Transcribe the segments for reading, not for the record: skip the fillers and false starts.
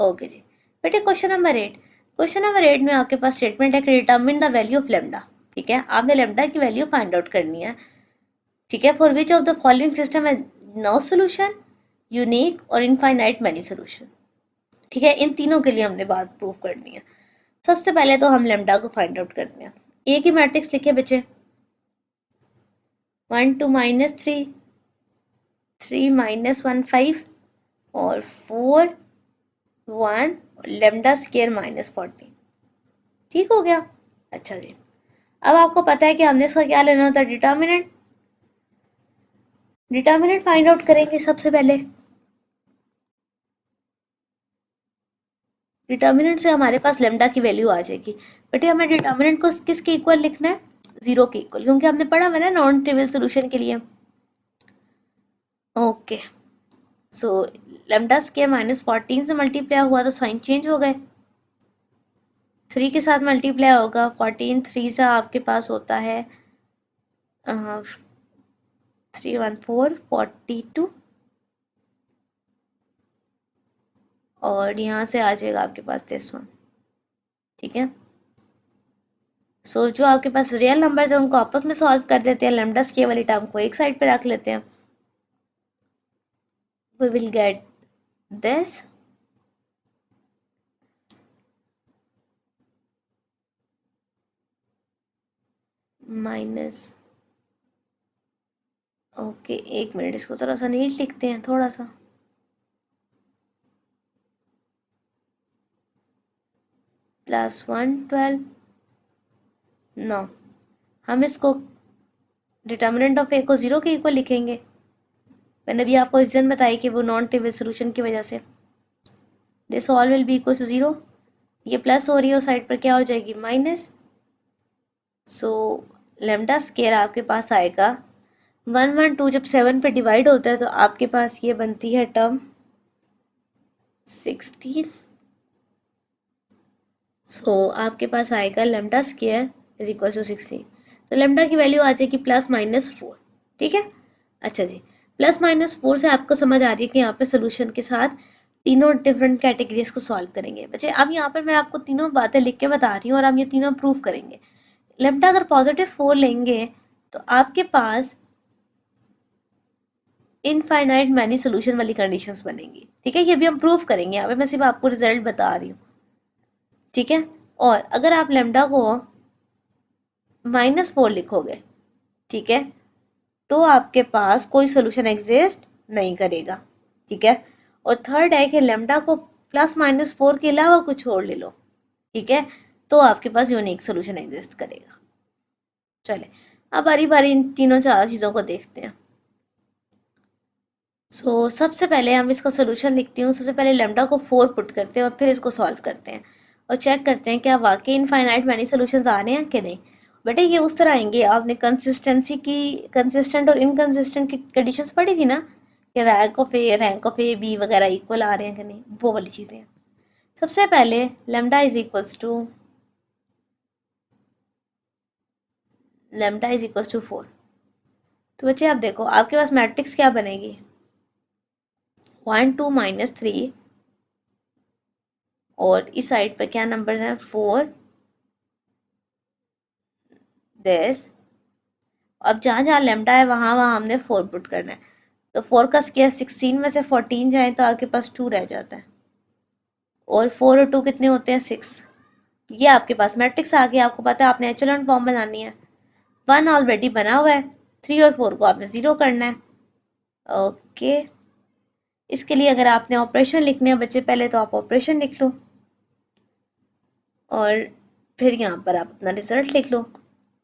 Okay जी बेटे, question number 8। Question number 8 में आपके पास स्टेटमेंट है कि determine the value of lambda. ठीक है, आपने लेमडा की वैल्यू फाइंड आउट करनी है। ठीक है, for which of the following system है नो सोल्यूशन, यूनिक और इनफाइनाइट मैनी सोल्यूशन। ठीक है, इन तीनों के लिए हमने बात प्रूव करनी है। सबसे पहले तो हम लेमडा को फाइंड आउट करते हैं। ए की मैट्रिक्स लिखे बच्चे, 1 2 -3, 3 -1 5 और 4 1 और लेमडा स्केयर -14। ठीक हो गया। अच्छा जी, अब आपको पता है कि हमने इसका क्या लेना होता है, डिटर्मिनेंट। डिटर्मिनेंट फाइंड आउट करेंगे सबसे पहले। डिटर्मिनेंट से हमारे पास लेमडा की वैल्यू आ जाएगी। बेटे हमें डिटर्मिनेंट को किसके इक्वल लिखना है, 0 के इक्वल, क्योंकि हमने पढ़ा हुआ है ना नॉन ट्रिवियल सोल्यूशन के लिए। ओके, सो लेमडा स्केयर -14 से मल्टीप्लाई हुआ तो साइन चेंज हो गए, 3 के साथ मल्टीप्लाई होगा, 14 3 से आपके पास होता है 3 1 4 42 और यहाँ से आ जाएगा आपके पास दिस वन। ठीक है, सो जो आपके पास रियल नंबर है उनको आपस में सॉल्व कर देते हैं, लेमडा स्केयर वाली टर्म को एक साइड पे रख लेते हैं। We will get this minus, okay एक मिनट, इसको थोड़ा सा नीट लिखते हैं, थोड़ा सा +1 12। नो, हम इसको डिटर्मिनेंट ऑफ ए को 0 के इक्वल लिखेंगे। मैंने भी आपको रीजन बताई कि वो नॉन ट्रिवियल सोल्यूशन की वजह से। This all will be equal to 0, ये प्लस हो रही है और साइड पर क्या हो जाएगी, माइनस। सो लेमडा स्केयर आपके पास आएगा 1 1 2, जब 7 पे डिवाइड होता है तो आपके पास ये बनती है टर्म 16। सो आपके पास आएगा lambda square is equal to 16। तो लेमडा की वैल्यू आ जाएगी +-4। ठीक है, अच्छा जी, +-4 से आपको समझ आ रही है कि यहाँ पे सोल्यूशन के साथ तीनों डिफरेंट कैटेगरीज को सॉल्व करेंगे। बच्चे अब यहाँ पर मैं आपको तीनों बातें लिख के बता रही हूँ और हम ये तीनों प्रूव करेंगे। लेमडा अगर +4 लेंगे तो आपके पास इनफाइनाइट मैनी सोल्यूशन वाली कंडीशंस बनेंगी। ठीक है, ये भी हम प्रूव करेंगे, यहाँ पे मैं सिर्फ आपको रिजल्ट बता रही हूँ। ठीक है, और अगर आप लेमडा को -4 लिखोगे, ठीक है, तो आपके पास कोई सोल्यूशन एग्जिस्ट नहीं करेगा। ठीक है, और थर्ड है कि लेमडा को +-4 के अलावा कुछ और ले लो, ठीक है, तो आपके पास यूनिक सोल्यूशन एग्जिस्ट करेगा। चले अब बारी बारी इन तीनों चार चीज़ों को देखते हैं। सबसे पहले हम इसका सोल्यूशन लिखती हूँ। सबसे पहले लेमडा को 4 पुट करते हैं और फिर इसको सॉल्व करते हैं और चेक करते हैं क्या वाकई इनफाइनाइट मैनी सोल्यूशंस आ रहे हैं कि नहीं। बेटे ये उस तरह आएंगे, आपने कंसिस्टेंसी की, कंसिस्टेंट और इनकंसिस्टेंट की कंडीशंस पढ़ी थी ना, कि रैंक ऑफ ए बी वगैरह इक्वल आ रहे हैं कि नहीं, वो वाली चीज़ें हैं। सबसे पहले लेमडा इज इक्वल्स टू 4। तो बच्चे आप देखो आपके पास मैट्रिक्स क्या बनेगी, 1 2 -3 और इस साइड पर क्या नंबर हैं, 4 दिस। अब जहाँ जहाँ लेमडा है वहाँ वहाँ हमने 4 पुट करना है। तो 4 का स्क्वायर 16 में से 14 जाए तो आपके पास 2 रह जाता है और 4 और 2 कितने होते हैं, 6। ये आपके पास मैट्रिक्स आ गया। आपको पता है आपने एचेलॉन फॉर्म बनानी है, 1 ऑलरेडी बना हुआ है, 3 और 4 को आपने 0 करना है। ओके, इसके लिए अगर आपने ऑपरेशन लिखने हैं बच्चे पहले तो आप ऑपरेशन लिख लो और फिर यहाँ पर आप अपना रिजल्ट लिख लो।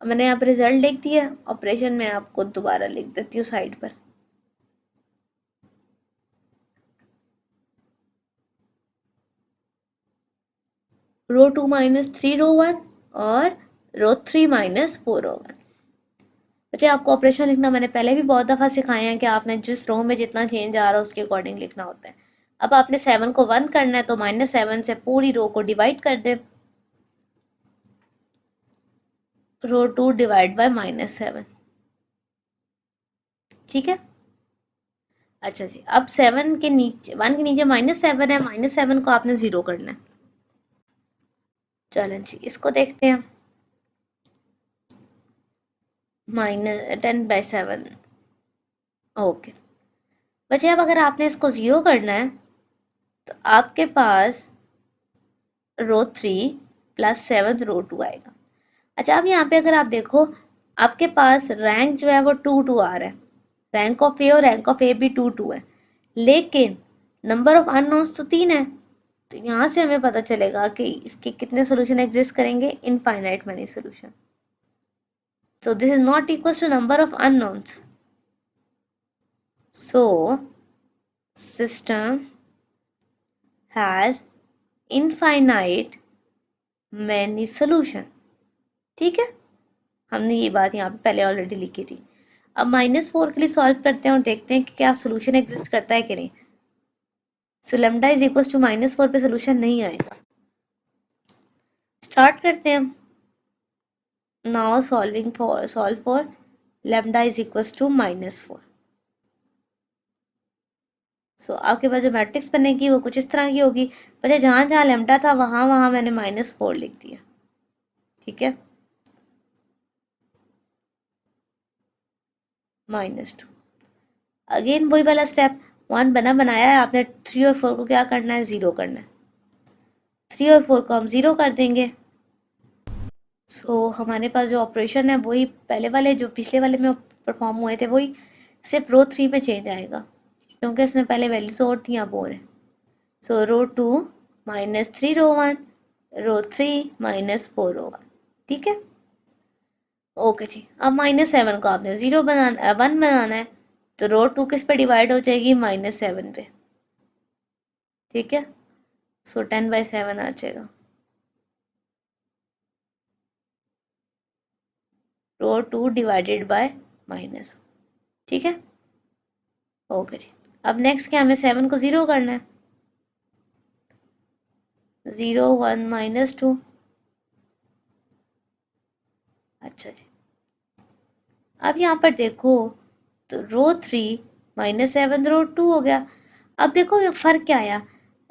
मैंने यहाँ पर रिजल्ट लिख दिया, ऑपरेशन में आपको दोबारा लिख देती हूँ साइड पर। रो 2 -3 रो 1 और रो 3 -4 रो 1। बच्चे आपको ऑपरेशन लिखना मैंने पहले भी बहुत दफ़ा सिखाया है कि आपने जिस रो में जितना चेंज आ रहा है उसके अकॉर्डिंग लिखना होता है। अब आपने 7 को 1 करना है तो -7 से पूरी रो को डिवाइड कर दे, रो 2 डिवाइड बाय -7। ठीक है, अच्छा जी, अब 7 के नीचे 1 के नीचे -7 है, -7 को आपने 0 करना है। चलें जी, इसको देखते हैं। -10/7। ओके, बच्चे अब अगर आपने इसको 0 करना है तो आपके पास रो 3 प्लस 7 रो 2 आएगा। अच्छा, अब यहाँ पे अगर आप देखो, आपके पास रैंक जो है वो 2 आ रहा है, रैंक ऑफ ए और रैंक ऑफ ए भी 2 है, लेकिन नंबर ऑफ अननोन्स तो 3 है। तो यहाँ से हमें पता चलेगा कि इसके कितने सोल्यूशन एग्जिस्ट करेंगे, infinite many solution. So this is not equals to number of unknowns. So system has infinite many solution. ठीक है, हमने ये बात यहाँ पे पहले ऑलरेडी लिखी थी। अब -4 के लिए सॉल्व करते हैं और देखते हैं कि क्या सोल्यूशन एग्जिस्ट करता है कि नहीं। So lambda is equal to -4 पे सोल्यूशन नहीं आएगा। स्टार्ट करते हैं। Now solve for lambda is equal to -4। So आपके पास जो मैट्रिक्स बनेगी वो कुछ इस तरह की होगी। पहले जहां जहां लेमडा था वहां वहां मैंने -4 लिख दिया। ठीक है, -2। अगेन वही वाला स्टेप, 1 बना बनाया है आपने, 3 और 4 को क्या करना है, 0 करना है। 3 और 4 को हम 0 कर देंगे। सो हमारे पास जो ऑपरेशन है वही पहले वाले जो पिछले वाले में परफॉर्म हुए थे वही, सिर्फ रो 3 में चेंज आएगा क्योंकि इसमें पहले वैल्यूज और थी, अब और है। सो रो 2 -3 रो 1, रो 3 -4 रो 1। ठीक है, ओके जी। अब -7 को आपने 0 बनाना 1 बनाना है, तो रो 2 किस पे डिवाइड हो जाएगी, -7 पे। ठीक है, सो 10/7 आ जाएगा। रो 2 डिवाइडेड बाय माइनस। ठीक है, ओके जी। अब नेक्स्ट क्या, हमें 7 को 0 करना है। 0 1 -2। अच्छा जी, अब यहाँ पर देखो तो रो 3 -7 रो 2 हो गया। अब देखो ये फर्क क्या आया,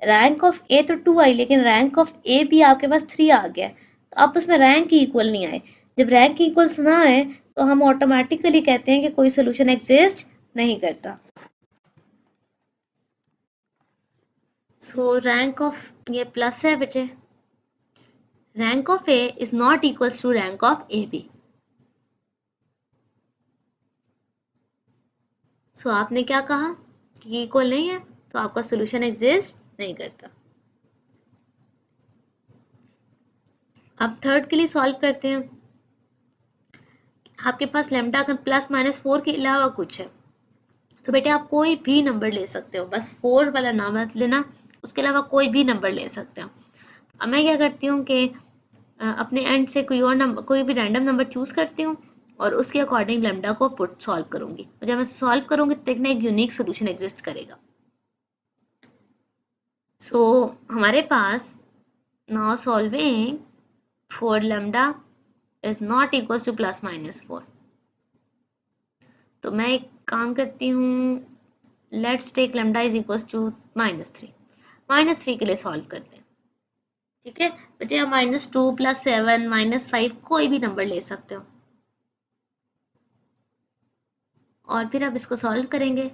रैंक ऑफ ए तो 2 आई लेकिन रैंक ऑफ ए भी आपके पास 3 आ गया। तो आपस में रैंक इक्वल नहीं आए। जब रैंक इक्वल्स ना आए तो हम ऑटोमेटिकली कहते हैं कि कोई सोल्यूशन एग्जिस्ट नहीं करता। सो रैंक ऑफ ये प्लस है बेटे, rank of A is not equals to rank of A B. So आपने क्या कहा कि इक्वल नहीं है, तो आपका सोल्यूशन एग्जिस्ट नहीं करता। अब थर्ड के लिए सॉल्व करते हैं। आपके पास लेमडा का प्लस -4 के अलावा कुछ है, तो बेटे आप कोई भी नंबर ले सकते हो, बस 4 वाला नाम मत लेना, उसके अलावा कोई भी नंबर ले सकते हो। अब मैं क्या करती हूँ कि अपने एंड से कोई और नंबर, कोई भी रैंडम नंबर चूज करती हूँ और उसके अकॉर्डिंग लेमडा को पुट सॉल्व करूंगी। जब मैं सॉल्व करूंगी तो देखना एक यूनिक सोल्यूशन एग्जिस्ट करेगा। सो हमारे पास now solving for lambda is not equal to +-4। तो मैं एक काम करती हूँ, let's take lambda is equal to -3। -3 के लिए सॉल्व करते हैं। ठीक है बच्चे, आप -2 +7 -5 कोई भी नंबर ले सकते हो और फिर आप इसको सॉल्व करेंगे।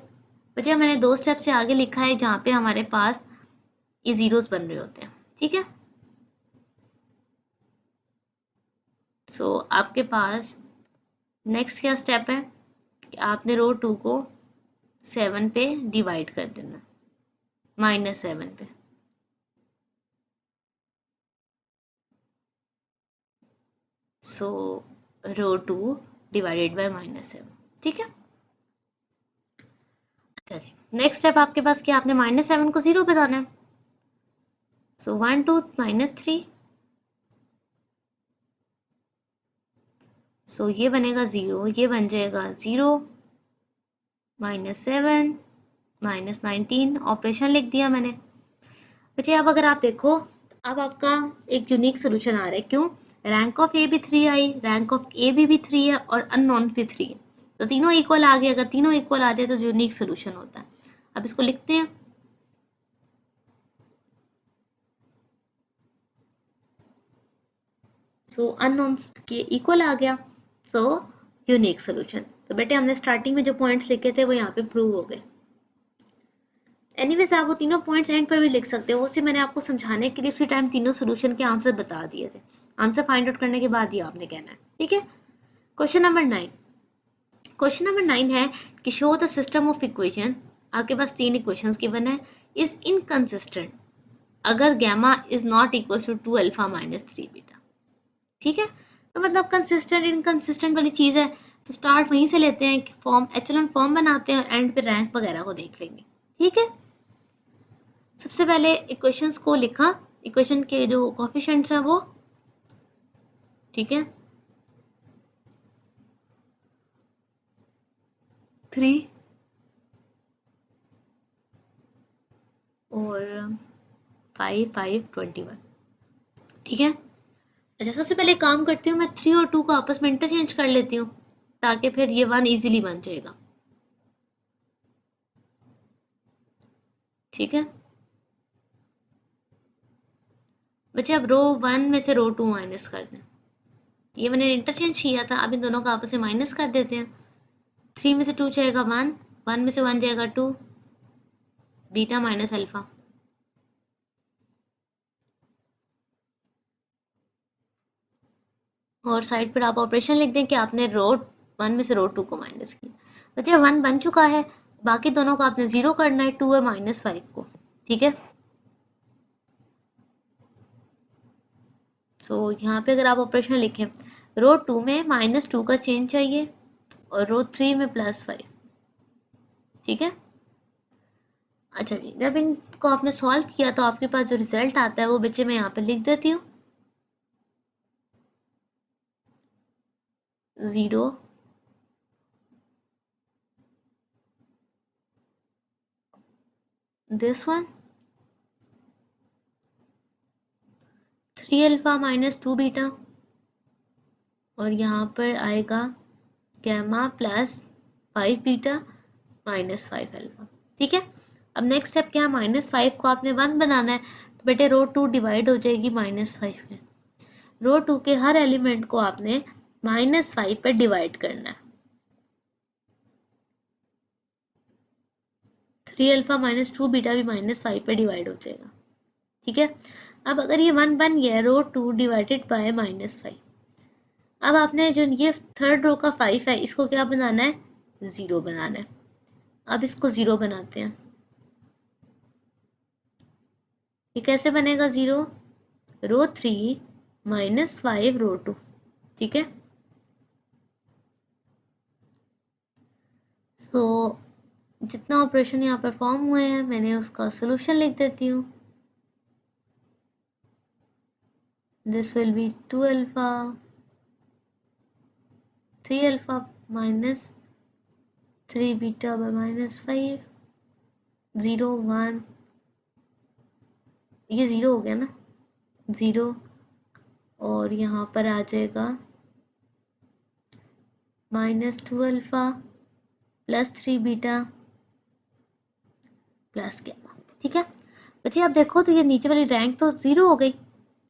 बच्चे मैंने 2 स्टेप से आगे लिखा है जहाँ पे हमारे पास ये जीरोस बन रहे होते हैं। ठीक है, सो आपके पास नेक्स्ट क्या स्टेप है कि आपने रो 2 को 7 पे डिवाइड कर देना, -7 पे। सो रो 2 डिवाइडेड बाय -7। ठीक है, अच्छा जी। नेक्स्ट स्टेप आपके पास क्या, आपने -7 को 0 बताना है। सो 1 2 -3, सो ये बनेगा 0, ये बन जाएगा 0 -7 -19, ऑपरेशन लिख दिया मैंने। बच्चे अब अगर आप देखो, अब आपका एक यूनिक सोल्यूशन आ रहा है। क्यों, रैंक ऑफ ए भी 3 आई, रैंक ऑफ ए भी 3 है और अननोन भी 3 है, तो तीनों इक्वल आ गए। अगर तीनों इक्वल आ जाए तो यूनिक सोल्यूशन होता है। अब इसको लिखते हैं। सो अननोन्स के इक्वल आ गया, सो यूनिक सोल्यूशन। तो बेटे हमने स्टार्टिंग में जो पॉइंट्स लिखे थे वो यहाँ पे प्रूव हो गए। एनीवेज आप वो तीनों पॉइंट्स एंड पर भी लिख सकते हो, उसे मैंने आपको समझाने के लिए फ्री टाइम तीनों सोल्यूशन के आंसर बता दिए थे। आंसर फाइंड आउट करने के बाद ही आपने कहना है, ठीक है। Question number 9। क्वेश्चन नंबर 9 है कि show the system of equation, आपके पास 3 इक्वेशंस गिवन है, इज इनकंसिस्टेंट अगर gamma is not equal to 2 alpha minus 3 beta, ठीक है। तो मतलब कंसिस्टेंट इनकंसिस्टेंट वाली चीज है, तो स्टार्ट वहीं से लेते हैं कि फॉर्म एचेलॉन फॉर्म बनाते हैं और एंड पे रैंक वगैरह को देख लेंगे, ठीक है। सबसे पहले इक्वेशंस को लिखा, इक्वेशन के जो कोफिशिएंट्स हैं वो, ठीक है, 3 और 5 5 21, ठीक है। अच्छा सबसे पहले काम करती हूँ मैं 3 और 2 को आपस में इंटरचेंज कर लेती हूँ ताकि फिर ये 1 इजीली बन जाएगा, ठीक है। बच्चे अब रो 1 में से रो 2 माइनस कर दें, ये मैंने इंटरचेंज किया था, अब इन दोनों को आपस में माइनस कर देते हैं। 3 में से 2 जाएगा 1, 1 में से 1 जाएगा 2, बीटा माइनस अल्फा, और साइड पर आप ऑपरेशन लिख दें कि आपने रो 1 में से रो 2 को माइनस किया। बच्चे 1 बन चुका है, बाकी दोनों को आपने 0 करना है, 2 और माइनस 5 को, ठीक है। सो यहाँ पे अगर आप ऑपरेशन लिखें, रो 2 में -2 का चेंज चाहिए और रो 3 में +5, ठीक है। अच्छा जी, जब इनको आपने सॉल्व किया तो आपके पास जो रिजल्ट आता है वो बच्चे मैं यहाँ पे लिख देती हूँ, 0 this one, 3 alpha minus 2 beta, और यहाँ पर आएगा gamma plus 5 beta minus 5 alpha, ठीक है। अब नेक्स्ट स्टेप क्या है, -5 को आपने 1 बनाना है, तो बेटे रो 2 डिवाइड हो जाएगी -5 में। रो 2 के हर एलिमेंट को आपने -5 पर डिवाइड करना है, 3 अल्फा माइनस 2 बीटा भी -5 पर डिवाइड हो जाएगा, ठीक है। अब अगर ये 1 बन गया, रो 2 डिवाइडेड बाय -5, अब आपने जो ये थर्ड रो का 5 है इसको क्या बनाना है, 0 बनाना है। अब इसको 0 बनाते हैं, ये कैसे बनेगा 0, रो 3 -5 रो 2, ठीक है। सो जितना ऑपरेशन यहाँ परफॉर्म हुए हैं मैंने उसका सोल्यूशन लिख देती हूँ, this will be 2 alpha 3 alpha minus 3 beta by -5, 0 1, ये 0 हो गया ना, 0, और यहाँ पर आ जाएगा -2 alpha plus 3 beta plus gamma, ठीक है। बच्चे आप देखो तो ये नीचे वाली रैंक तो 0 हो गई,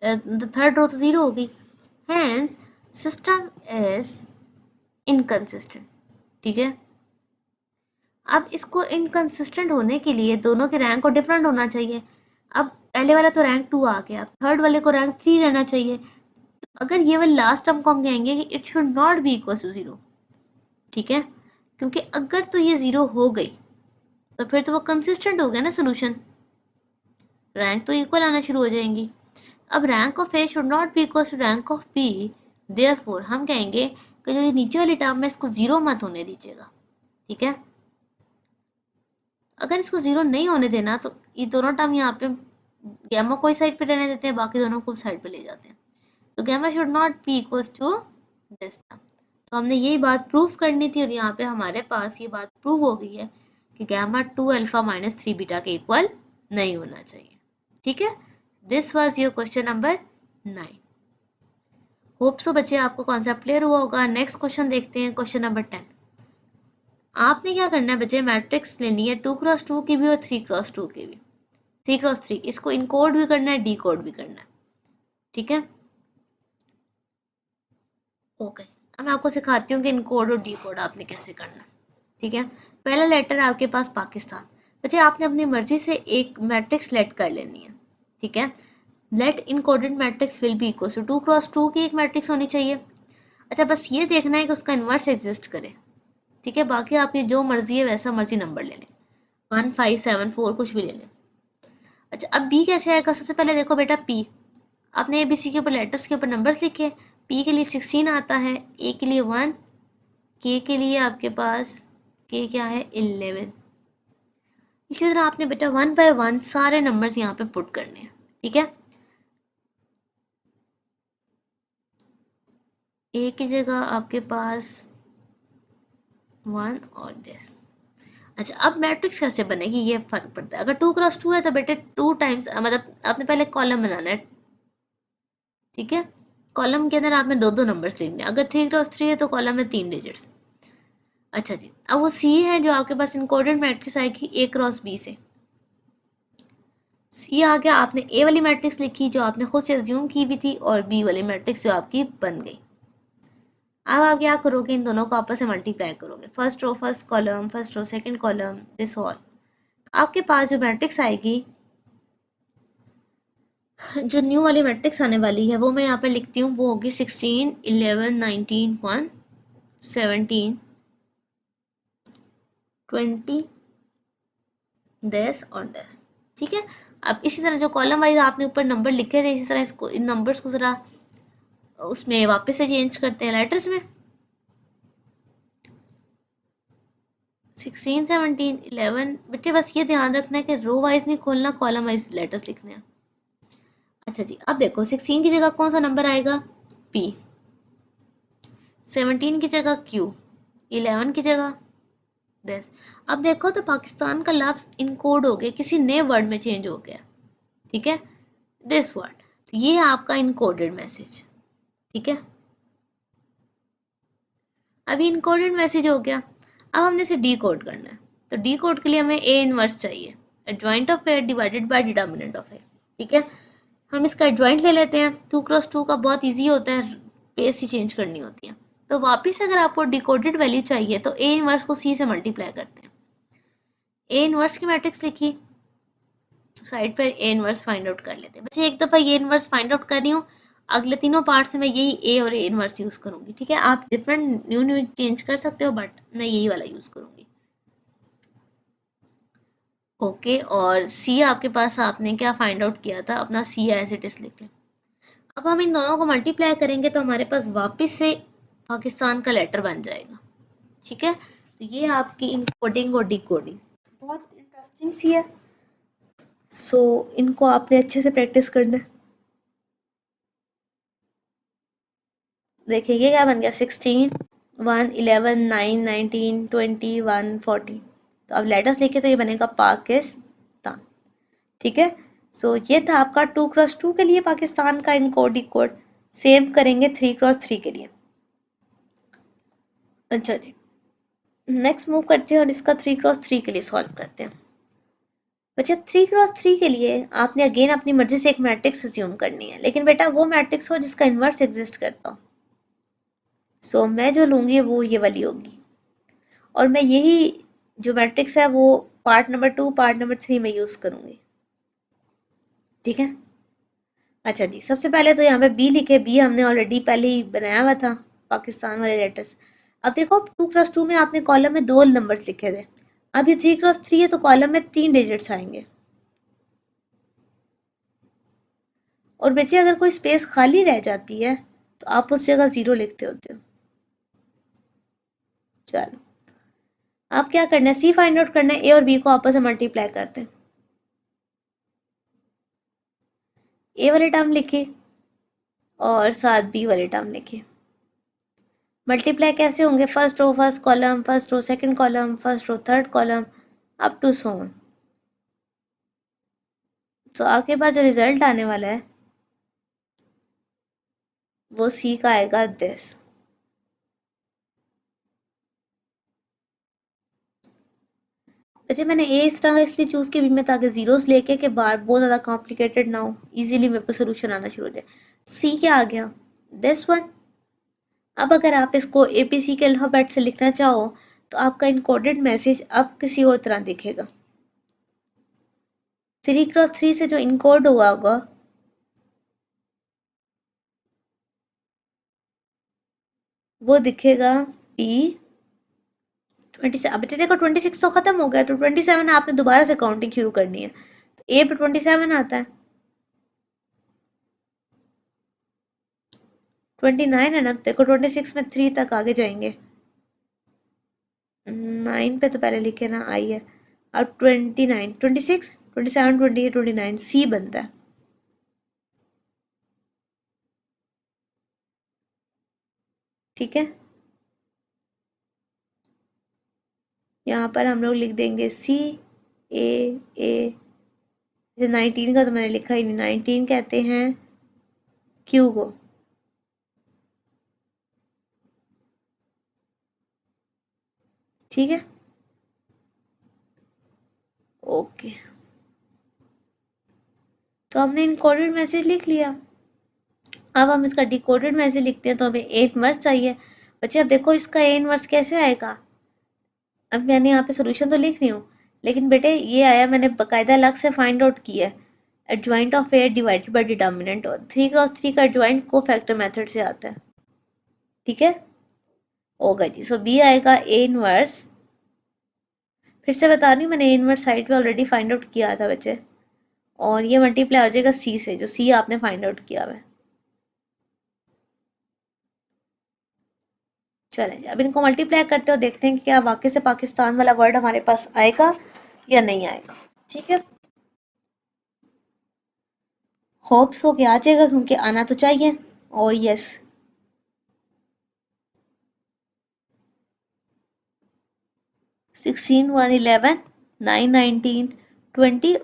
थर्ड रो तो 0 हो गई, हैंस सिस्टम इज इनकंसिस्टेंट, ठीक है। अब इसको इनकंसिस्टेंट होने के लिए दोनों के रैंक को डिफरेंट होना चाहिए। अब पहले वाला तो रैंक 2 आ गया, थर्ड वाले को रैंक 3 रहना चाहिए, तो अगर ये वाला लास्ट टर्म को हम कहेंगे कि it should not be equal to 0, ठीक है। क्योंकि अगर तो ये 0 हो गई तो फिर तो वो कंसिस्टेंट हो गया ना सोल्यूशन, रैंक तो इक्वल आना शुरू हो जाएंगी। अब rank of A should not be equal to rank of B, therefore हम कहेंगे कि जो ये नीचे वाली टर्म है इसको 0 मत होने दीजिएगा, ठीक है। अगर इसको 0 नहीं होने देना तो ये दोनों टर्म यहाँ पे गैमा को इस साइड पे रहने देते हैं, बाकी दोनों को साइड पे ले जाते हैं, तो gamma should not be equal to this term. तो हमने यही बात प्रूव करनी थी और यहाँ पे हमारे पास ये बात प्रूव हो गई है कि गैमा 2 अल्फा माइनस 3 बीटा के इक्वल नहीं होना चाहिए, ठीक है। This was your question number 9। Hope so बच्चे आपको कॉन्सेप्ट क्लियर हुआ होगा। नेक्स्ट क्वेश्चन देखते हैं, क्वेश्चन नंबर 10। आपने क्या करना है बच्चे, मैट्रिक्स लेनी है 2x2 की भी और 3x2 की भी, 3x3, इसको इनकोड भी करना है, डीकोड भी करना है, ठीक है। ओके, अब मैं आपको सिखाती हूँ कि इनकोड और डीकोड आपने कैसे करना है, ठीक है। पहला लेटर आपके पास पाकिस्तान, बच्चे आपने अपनी मर्जी से एक मैट्रिक्स सेलेक्ट कर लेनी है, ठीक है। Let encoded matrix will be equal to 2x2 की एक मैट्रिक्स होनी चाहिए। अच्छा, बस ये देखना है कि उसका इन्वर्स एग्जिस्ट करे, ठीक है। बाकी आपकी जो मर्जी है वैसा मर्जी नंबर ले लें, 1 5 7 4 कुछ भी ले लें। अच्छा, अब बी कैसे आएगा, सबसे पहले देखो बेटा पी, आपने ए बी सी के ऊपर लेटर्स के ऊपर नंबर्स लिखे, पी के लिए 16 आता है, ए के लिए 1, के के लिए आपके पास के क्या है 11। इसी तरह आपने बेटा 1 बाय 1 सारे नंबर्स यहाँ पे पुट करने हैं, ठीक है। ए की जगह आपके पास 1 और दिस। अच्छा, अब मैट्रिक्स कैसे बनेगी ये फर्क पड़ता है, अगर 2x2 है तो बेटे 2 टाइम्स, मतलब आपने पहले कॉलम बनाना है, ठीक है। कॉलम के अंदर आपने दो दो नंबर्स लिखने हैं, अगर 3x3 है तो कॉलम में 3 डिजिट्स। अच्छा जी, अब वो सी है जो आपके पास इनकोडेड मैट्रिक्स आएगी A×B से, सी आ गया, आपने ए वाली मैट्रिक्स लिखी जो आपने खुद से अज्यूम की भी थी, और बी वाली मैट्रिक्स जो आपकी बन गई। अब आप क्या करोगे, इन दोनों को आपस में मल्टीप्लाई करोगे, first row first column, first row second column, this all. आपके पास जो मैट्रिक्स आएगी, जो न्यू वाली मैट्रिक्स आने वाली है वो मैं यहाँ पे लिखती हूँ, वो होगी 16 11 19 1 17 20 10 और 10, ठीक है। अब इसी तरह जो कॉलम वाइज आपने ऊपर नंबर लिखे थे, इसी तरह इसको, इन नंबर्स को जरा उसमें वापस से चेंज करते हैं लेटर्स में, 16 17 11। बेटे बस ये ध्यान रखना है कि रो वाइज नहीं खोलना, कॉलम वाइज लेटर्स लिखने हैं। अच्छा जी, अब देखो 16 की जगह कौन सा नंबर आएगा, पी, 17 की जगह क्यू, 11 की जगह दिस। अब देखो तो पाकिस्तान का लफ्ज इनकोड हो गया, किसी नए वर्ड में चेंज हो गया, ठीक है, दिस वर्ड। तो ये है आपका इनकोडेड मैसेज, ठीक है। अभी इनकोडेड मैसेज हो गया, अब हमने इसे डी कोड करना है, तो डी कोड के लिए हमें ए इनवर्स चाहिए, adjoint of A divided by determinant of A, ठीक है। हम इसका एडजॉइंट ले लेते हैं, 2x2 का बहुत ईजी होता है, पेस ही चेंज करनी होती है। तो वापिस अगर आपको डिकोडेड वैल्यू चाहिए तो ए इनवर्स को सी से मल्टीप्लाई करते हैं, ए इनवर्स की मैट्रिक्स लिखी, साइड पर ए इनवर्स फाइंड आउट कर लेते हैं। बच्चे एक दफ़ा ये इनवर्स फाइंड आउट कर रही हूँ, अगले तीनों पार्ट से मैं यही ए और ए इनवर्स यूज़ करूँगी, ठीक है। आप डिफरेंट न्यू न्यू चेंज कर सकते हो, बट मैं यही वाला यूज़ करूँगी। ओके, और सी आपके पास आपने क्या फाइंड आउट किया था, अपना सी एज इट इज लिख लें। अब हम इन दोनों को मल्टीप्लाई करेंगे तो हमारे पास वापस से पाकिस्तान का लेटर बन जाएगा, ठीक है। तो ये आपकी इनकोडिंग और डिकोडिंग बहुत इंटरेस्टिंग सी है, सो इनको आपने अच्छे से प्रैक्टिस करना है। देखिए ये क्या बन गया, 16 1 11 9 19 20 1 40। तो अब लेटर्स लिखे तो ये बनेगा पाकिस्तान, ठीक है। सो ये था आपका 2x2 के लिए पाकिस्तान का इनकोड डिकोड। सेम करेंगे 3x3 के लिए। अच्छा जी, नेक्स्ट मूव करते हैं और इसका 3x3 के लिए सॉल्व करते हैं। बच्चे 3x3 के लिए आपने अगेन अपनी मर्जी से एक मैट्रिक्स अज्यूम करनी है, लेकिन बेटा वो मैट्रिक्स हो जिसका इन्वर्स एग्जिस्ट करता हो। सो मैं जो लूंगी वो ये वाली होगी, और मैं यही जो मैट्रिक्स है वो पार्ट नंबर 2 पार्ट नंबर 3 में यूज करूंगी, ठीक है। अच्छा जी, सबसे पहले तो यहाँ पे बी लिखे, बी हमने ऑलरेडी पहले ही बनाया हुआ था, पाकिस्तान वाले लेटर्स। अब देखो 2x2 में आपने कॉलम में दो नंबर्स लिखे थे, अब ये 3x3 है तो कॉलम में 3 डिजिट्स आएंगे, और बच्चे अगर कोई स्पेस खाली रह जाती है तो आप उस जगह 0 लिखते होते हो। चलो, आप क्या करना है, सी फाइंड आउट करना है, ए और बी को आपस में मल्टीप्लाई करते हैं। ए वाले टर्म लिखे और साथ बी वाले टर्म लिखे, मल्टीप्लाई कैसे होंगे, first row first column, first row second column, first row third column, up to so on. तो आपके पास जो रिजल्ट आने वाला है वो सी का आएगा दिस। बच्चे मैंने ए इस तरह का इसलिए चूज़ किया मैं ताकि जीरोस लेके के बार बहुत ज़्यादा कॉम्प्लिकेटेड ना हो, इजीली मेरे पास सोल्यूशन आना शुरू हो जाए। सी क्या आ गया, दिस वन। अब अगर आप इसको एबीसी के अल्फाबेट से लिखना चाहो तो आपका इनकोडेड मैसेज अब किसी और तरह दिखेगा। 3x3 से जो इनकोड हुआ होगा वो दिखेगा P27। अब देखो 26 तो खत्म हो गया, तो 27 आपने दोबारा से काउंटिंग शुरू करनी है, तो ए पे 27 आता है, 29 है ना, तो देखो 26 में 3 तक आगे जाएंगे, 9 पे तो पहले लिखे ना, आई है। अब 29, 26, 27, 28, 29 सी बनता है। ठीक है, यहाँ पर हम लोग लिख देंगे सी ए ए। 19 का तो मैंने लिखा ही नहीं, 19 कहते हैं क्यू को। ठीक है, ओके, तो हमने इनकोडेड मैसेज लिख लिया। अब हम इसका डिकोडेड मैसेज लिखते हैं, तो हमें ए इनवर्स चाहिए। बच्चे अब देखो इसका ए इनवर्स कैसे आएगा, अब मैंने यहाँ पे सोल्यूशन तो लिख रही हूँ, लेकिन बेटे ये आया, मैंने बकायदा अलग से फाइंड आउट किया है। Adjoint of A divided by determinant, और 3x3 का एडजॉइंट को फैक्टर मेथड से आता है। ठीक है, होगा जी। सो बी आएगा ए इनवर्स, फिर से बता रही हूँ, मैंने ए इनवर्स साइड पे ऑलरेडी फाइंड आउट किया था बच्चे, और ये मल्टीप्लाई हो जाएगा सी से, जो सी आपने फाइंड आउट किया हुआ है। चलें जी, अब इनको मल्टीप्लाई करते हो, देखते हैं कि क्या वाकई से पाकिस्तान वाला वर्ड हमारे पास आएगा या नहीं आएगा। ठीक है, होप्स हो के आ जाएगा, क्योंकि आना तो चाहिए। और यस, 16, 111, 9, 19, 20,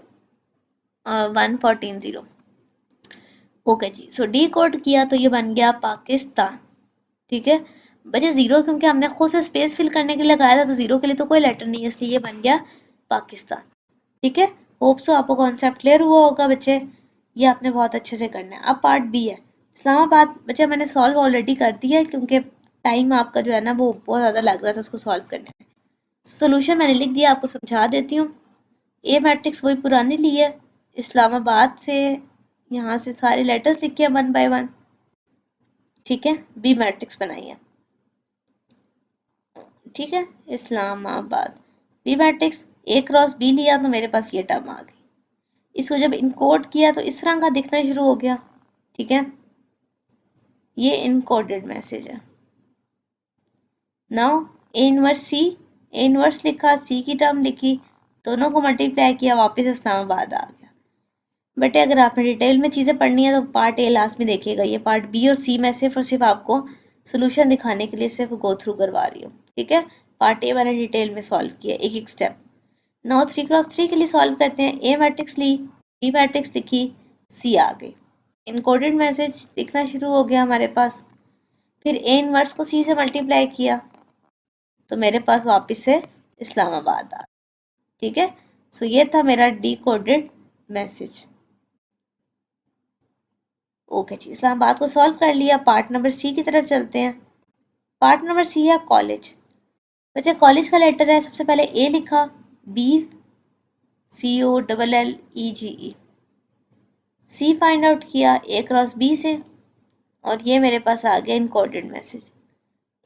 114, 0। ओके जी, सो डी कोड किया तो ये बन गया पाकिस्तान। ठीक है बच्चे, जीरो क्योंकि हमने खुद से स्पेस फिल करने के लिए लगाया था, तो जीरो के लिए तो कोई लेटर नहीं है, इसलिए ये बन गया पाकिस्तान। ठीक है, होप सो आपको कॉन्सेप्ट क्लियर हुआ होगा बच्चे, ये आपने बहुत अच्छे से करना है। अब पार्ट बी है इस्लामाबाद। बच्चे मैंने सॉल्व ऑलरेडी कर दिया है, क्योंकि टाइम आपका जो है ना वो बहुत ज़्यादा लग रहा था उसको सॉल्व करने में। सोल्यूशन मैंने लिख दिया, आपको समझा देती हूँ। ए मैट्रिक्स वही पुरानी ली है, इस्लामाबाद से यहाँ से सारे लेटर्स लिखे हैं 1 बाय 1। ठीक है, बी मैट्रिक्स बनाई है। ठीक है, इस्लामाबाद, बी मैट्रिक्स, ए क्रॉस बी लिया तो मेरे पास ये टर्म आ गई। इसको जब इनकोड किया तो इस तरह का दिखना शुरू हो गया। ठीक है, ये इनकोडेड मैसेज है। Now A inverse C, A inverse लिखा, सी की टर्म लिखी, दोनों को मल्टीप्लाई किया, वापस इस्लामाबाद आ गया। बेटे अगर आपने डिटेल में चीज़ें पढ़नी है तो पार्ट ए लास्ट में देखिएगा, ये पार्ट बी और सी में सिर्फ और सिर्फ आपको सोल्यूशन दिखाने के लिए सिर्फ गो थ्रू करवा रही हूँ। ठीक है, पार्ट ए मैंने डिटेल में सॉल्व किया एक एक स्टेप। नाउ 3x3 के लिए सॉल्व करते हैं। ए मैट्रिक्स ली, बी मैट्रिक्स लिखी, सी आ गई, इनकोडेड मैसेज दिखना शुरू हो गया हमारे पास। फिर ए इनवर्स को सी से मल्टीप्लाई किया तो मेरे पास वापस से इस्लामाबाद आ। ठीक है, सो ये था मेरा डिकोडेड मैसेज। ओके जी, इस्लामाबाद को सॉल्व कर लिया, पार्ट नंबर सी की तरफ चलते हैं। पार्ट नंबर सी है कॉलेज। बच्चे कॉलेज का लेटर है, सबसे पहले ए लिखा, बी, COLLEGE, सी फाइंड आउट किया ए क्रॉस बी से, और ये मेरे पास आ गया इनकोडेड मैसेज।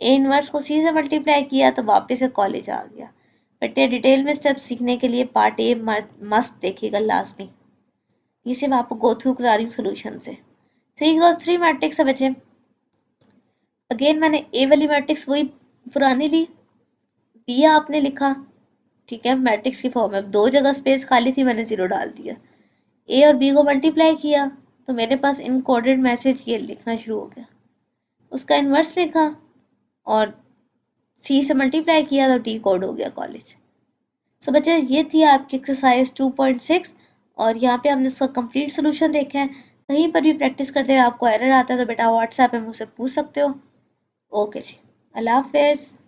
ए इनवर्स को सी से मल्टीप्लाई किया तो वापस से कॉलेज आ गया। बट ये डिटेल में स्टेप सीखने के लिए पार्ट ए मस्त देखिएगा लास्ट में, ये सिर्फ आपको गो थ्रू करा रही हूँ सोल्यूशन से। 3x3 मैट्रिक्स है बच्चे, अगेन मैंने ए वाली मैट्रिक्स वही पुरानी ली, बी आपने लिखा। ठीक है, मैट्रिक्स की फॉर्म में दो जगह स्पेस खाली थी, मैंने जीरो डाल दिया। ए और बी को मल्टीप्लाई किया तो मेरे पास इनकोडेड मैसेज ये लिखना शुरू हो गया, उसका इन्वर्स लिखा और सी से मल्टीप्लाई किया तो डी कोड हो गया कॉलेज। सो बच्चे ये थी आपकी एक्सरसाइज 2.6, और यहाँ पे हमने उसका कंप्लीट सोल्यूशन देखा है। कहीं पर भी प्रैक्टिस करते हुए आपको एरर आता है तो बेटा व्हाट्सएप पे मुझसे पूछ सकते हो। ओके जी, अल्लाह हाफिज़।